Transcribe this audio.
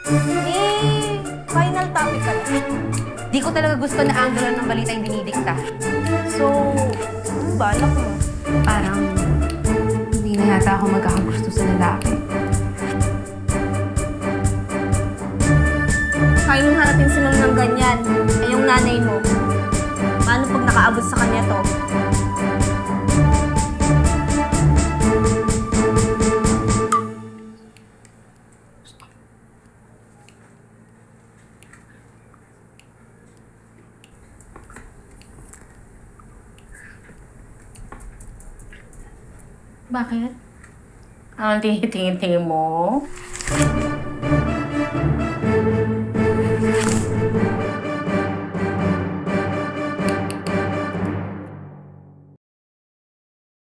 Final topic ka na. Di ko talaga gusto na angulo ng balita yung dinidikta. So, ano ba? Anak mo? Parang hindi na yata ako magkakagusto sa lalaki. Kaya nung harating si Ma'am ng ganyan, ay yung nanay mo. Paano pag nakaabot sa kanya to? Bakit? Ang tingin-tingin mo?